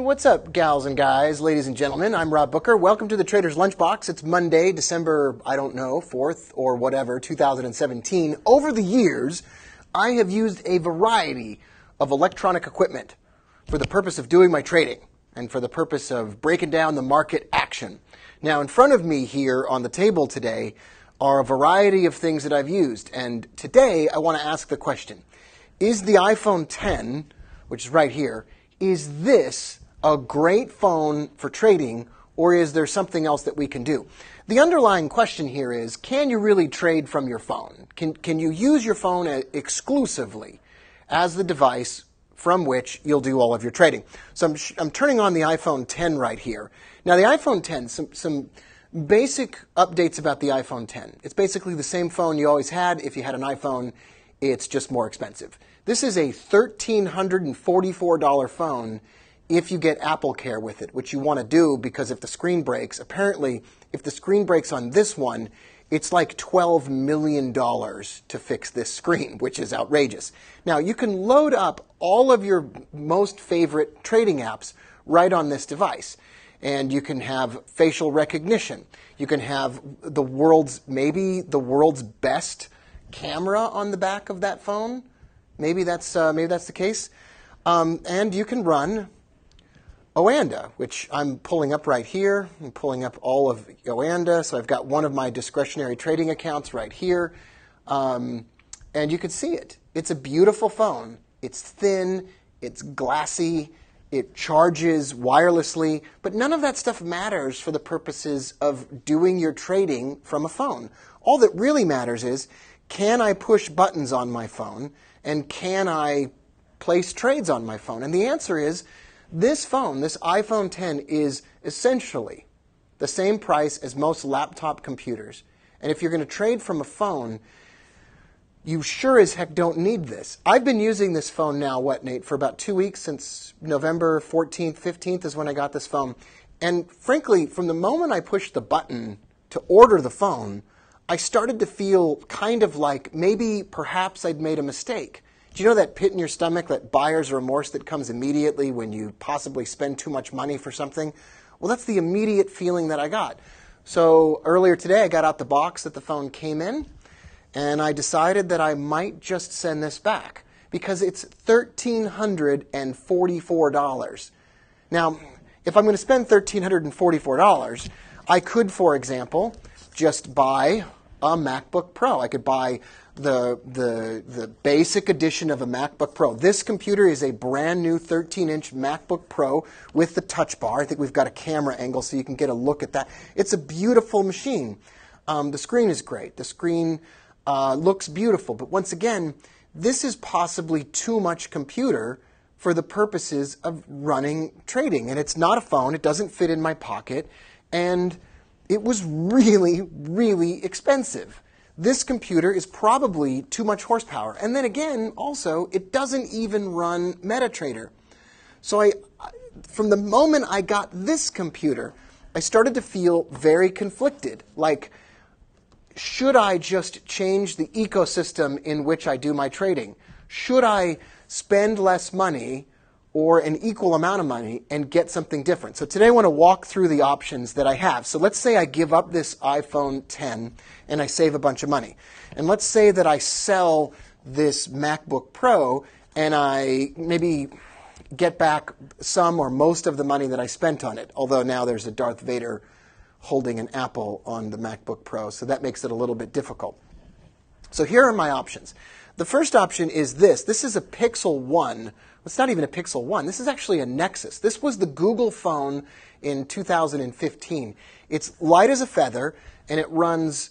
What's up, gals and guys, ladies and gentlemen? I'm Rob Booker. Welcome to the Trader's Lunchbox. It's Monday, December, 4th or whatever, 2017. Over the years, I have used a variety of electronic equipment for the purpose of doing my trading and for the purpose of breaking down the market action. Now, in front of me here on the table today are a variety of things that I've used. And today, I want to ask the question, is the iPhone 10, which is right here, is this a great phone for trading, or is there something else that we can do? The underlying question here is, can you really trade from your phone? Can you use your phone exclusively as the device from which you'll do all of your trading? So I'm turning on the iPhone 10 right here. Now the iPhone 10, some basic updates about the iPhone 10. It's basically the same phone you always had. If you had an iPhone, it's just more expensive. This is a $1,344 phone if you get Apple Care with it, which you want to do because if the screen breaks, apparently if the screen breaks on this one, it's like $12 million to fix this screen, which is outrageous. Now, you can load up all of your most favorite trading apps right on this device. And you can have facial recognition. You can have maybe the world's best camera on the back of that phone. Maybe that's the case. And you can run Oanda, which I'm pulling up right here. I'm pulling up all of Oanda. So I've got one of my discretionary trading accounts right here. And you can see it. It's a beautiful phone. It's thin. It's glassy. It charges wirelessly. But none of that stuff matters for the purposes of doing your trading from a phone. All that really matters is, can I push buttons on my phone? And can I place trades on my phone? And the answer is, this phone, this iPhone 10, is essentially the same price as most laptop computers. And if you're going to trade from a phone, you sure as heck don't need this. I've been using this phone now, Nate, for about 2 weeks, since November 14th, 15th is when I got this phone. And frankly, from the moment I pushed the button to order the phone, I started to feel kind of like perhaps I'd made a mistake. Do you know that pit in your stomach, that buyer's remorse that comes immediately when you possibly spend too much money for something? Well, that's the immediate feeling that I got. So earlier today, I got out the box that the phone came in, and I decided that I might just send this back because it's $1,344. Now, if I'm going to spend $1,344, I could, for example, just buy a MacBook Pro. I could buy the basic edition of a MacBook Pro. This computer is a brand new 13-inch MacBook Pro with the touch bar. I think we've got a camera angle so you can get a look at that. It's a beautiful machine. The screen is great. The screen looks beautiful. But once again, this is possibly too much computer for the purposes of running trading. And it's not a phone. It doesn't fit in my pocket. And it was really, really expensive. This computer is probably too much horsepower. And then again, also, it doesn't even run MetaTrader. So from the moment I got this computer, I started to feel very conflicted. Like, should I just change the ecosystem in which I do my trading? Should I spend less money or an equal amount of money and get something different? So today I want to walk through the options that I have. So let's say I give up this iPhone 10 and I save a bunch of money. And let's say that I sell this MacBook Pro and I maybe get back some or most of the money that I spent on it. Although now there's a Darth Vader holding an apple on the MacBook Pro, so that makes it a little bit difficult. So here are my options. The first option is this. This is a Pixel 1. It's not even a Pixel 1. This is actually a Nexus. This was the Google phone in 2015. It's light as a feather, and it runs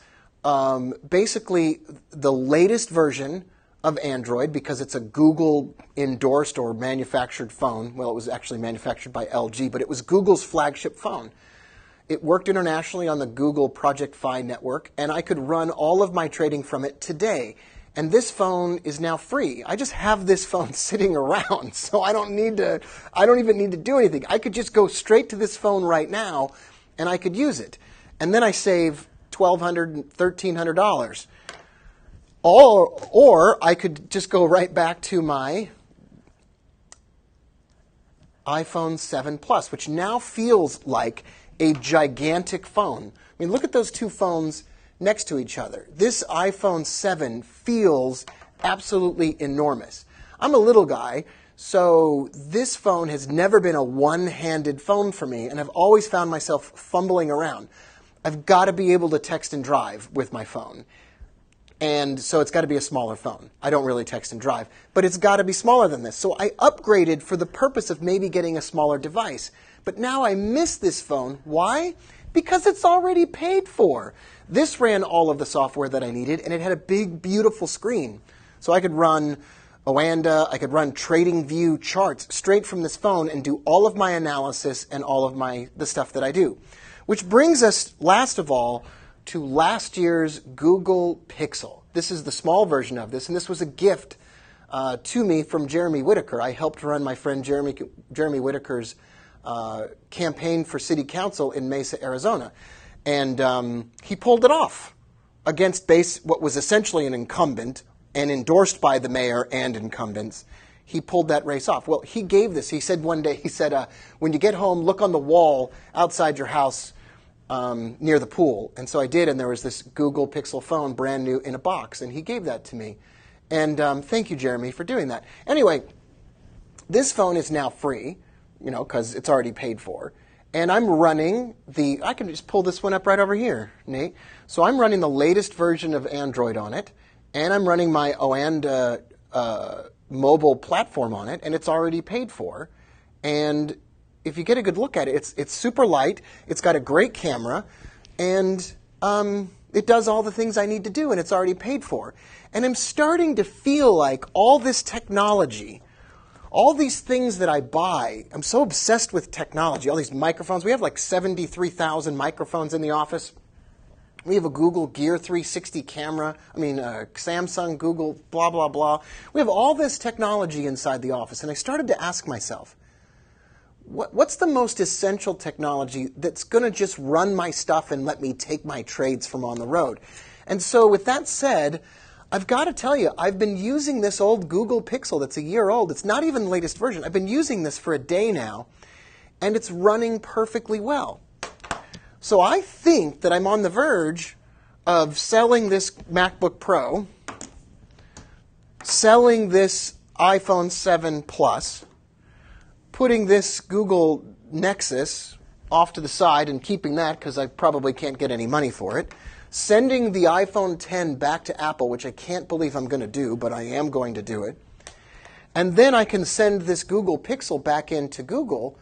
basically the latest version of Android because it's a Google-endorsed or manufactured phone. Well, it was actually manufactured by LG, but it was Google's flagship phone. It worked internationally on the Google Project Fi network, and I could run all of my trading from it today. And this phone is now free. I just have this phone sitting around, so I don't even need to do anything. I could just go straight to this phone right now, and I could use it. And then I save $1,200, $1,300. Or I could just go right back to my iPhone 7 Plus, which now feels like a gigantic phone. I mean, look at those two phones next to each other. This iPhone 7 feels absolutely enormous. I'm a little guy, so this phone has never been a one-handed phone for me, and I've always found myself fumbling around. I've got to be able to text and drive with my phone. And so it's got to be a smaller phone. I don't really text and drive, but it's got to be smaller than this. So I upgraded for the purpose of maybe getting a smaller device. But now I miss this phone. Why? Because it's already paid for. This ran all of the software that I needed, and it had a big, beautiful screen. So I could run Oanda, I could run TradingView charts straight from this phone and do all of my analysis and all of the stuff that I do. Which brings us, last of all, to last year's Google Pixel. This is the small version of this, and this was a gift to me from Jeremy Whitaker. I helped run my friend Jeremy Whitaker's campaign for city council in Mesa, Arizona. And he pulled it off against what was essentially an incumbent and endorsed by the mayor and incumbents. He pulled that race off. Well, he gave this. He said one day, when you get home, look on the wall outside your house near the pool. And so I did, and there was this Google Pixel phone, brand new, in a box, and he gave that to me. And thank you, Jeremy, for doing that. Anyway, this phone is now free, because it's already paid for. And I'm running I can just pull this one up right over here, Nate. So I'm running the latest version of Android on it, and I'm running my Oanda mobile platform on it, and it's already paid for. And if you get a good look at it, it's super light, it's got a great camera, and it does all the things I need to do, and it's already paid for. And I'm starting to feel like all this technology, all these things that I buy, I'm so obsessed with technology, all these microphones. We have like 73,000 microphones in the office. We have a Google Gear 360 camera, Samsung, Google, blah, blah, blah. We have all this technology inside the office, and I started to ask myself, what's the most essential technology that's going to just run my stuff and let me take my trades from on the road? And so with that said, I've got to tell you, I've been using this old Google Pixel that's a year old. It's not even the latest version. I've been using this for a day now, and it's running perfectly well. So I think that I'm on the verge of selling this MacBook Pro, selling this iPhone 7 Plus, putting this Google Nexus off to the side and keeping that because I probably can't get any money for it, sending the iPhone 10 back to Apple, which I can't believe I'm going to do, but I am going to do it, and then I can send this Google Pixel back into Google,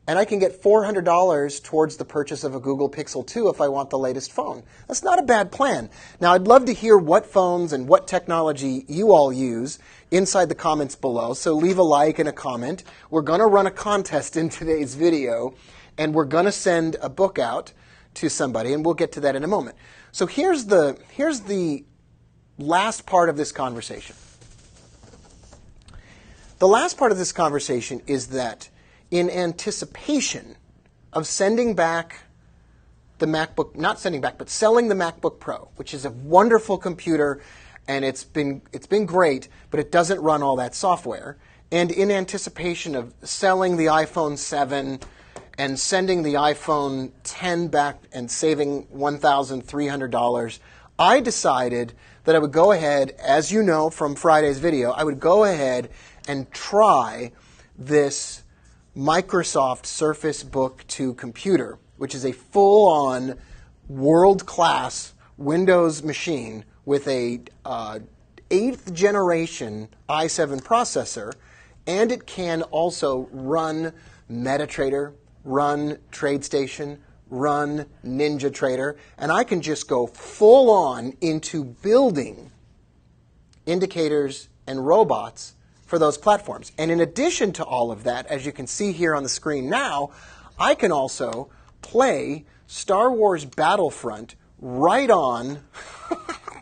and I can get $400 towards the purchase of a Google Pixel 2 if I want the latest phone. That's not a bad plan. Now, I'd love to hear what phones and what technology you all use inside the comments below, so leave a like and a comment. We're going to run a contest in today's video, and we're going to send a book out to somebody, and we'll get to that in a moment. So here's the last part of this conversation. The last part of this conversation is that in anticipation of sending back the MacBook, not sending back, but selling the MacBook Pro, which is a wonderful computer, and it's been great, but it doesn't run all that software. And in anticipation of selling the iPhone 7 and sending the iPhone 10 back and saving $1,300, I decided that I would go ahead, as you know from Friday's video, I would go ahead and try this Microsoft Surface Book 2 computer, which is a full-on, world-class Windows machine with a 8th generation i7 processor, and it can also run MetaTrader, run TradeStation, run NinjaTrader, and I can just go full-on into building indicators and robots for those platforms. And in addition to all of that, as you can see here on the screen now, I can also play Star Wars Battlefront right on.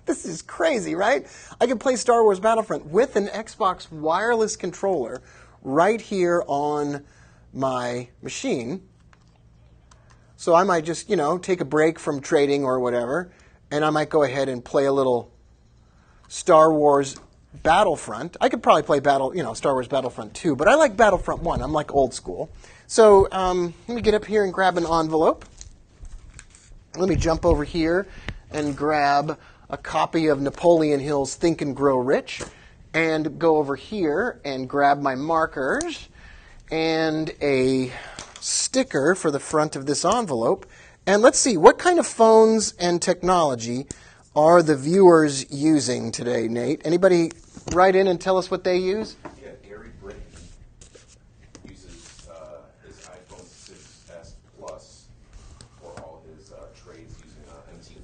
This is crazy, right? I can play Star Wars Battlefront with an Xbox wireless controller right here on my machine. So I might just, take a break from trading or whatever, and I might go ahead and play a little Star Wars Battlefront. I could probably play Star Wars Battlefront 2, but I like Battlefront 1. I'm like old school. So let me get up here and grab an envelope. Let me jump over here and grab a copy of Napoleon Hill's Think and Grow Rich, and go over here and grab my markers and a sticker for the front of this envelope. And let's see, what kind of phones and technology are the viewers using today, Nate? Anybody write in and tell us what they use? Yeah, Gary Britton uses his iPhone 6s Plus for all his trades using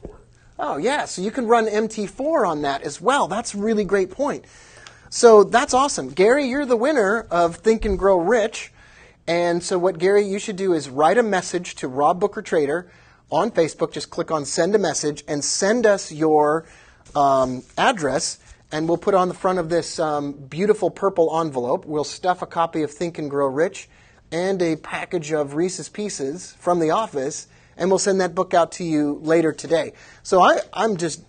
MT4. Oh, yeah, so you can run MT4 on that as well. That's a really great point. So that's awesome. Gary, you're the winner of Think and Grow Rich. And so what, Gary, you should do is write a message to Rob Booker Trader on Facebook. Just click on Send a Message and send us your address, and we'll put on the front of this beautiful purple envelope. We'll stuff a copy of Think and Grow Rich and a package of Reese's Pieces from the office, and we'll send that book out to you later today. So I'm just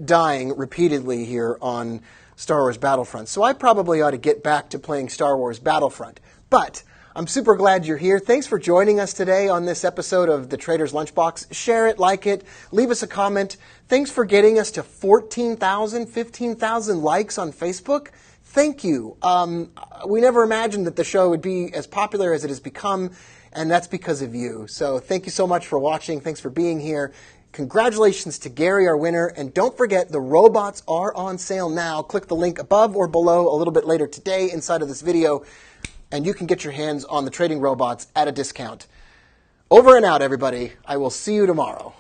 dying repeatedly here on Star Wars Battlefront. So I probably ought to get back to playing Star Wars Battlefront. But I'm super glad you're here. Thanks for joining us today on this episode of The Trader's Lunchbox. Share it, like it, leave us a comment. Thanks for getting us to 14,000, 15,000 likes on Facebook. Thank you. We never imagined that the show would be as popular as it has become, and that's because of you. So thank you so much for watching. Thanks for being here. Congratulations to Gary, our winner. And don't forget, the robots are on sale now. Click the link above or below a little bit later today inside of this video, and you can get your hands on the trading robots at a discount. Over and out, everybody. I will see you tomorrow.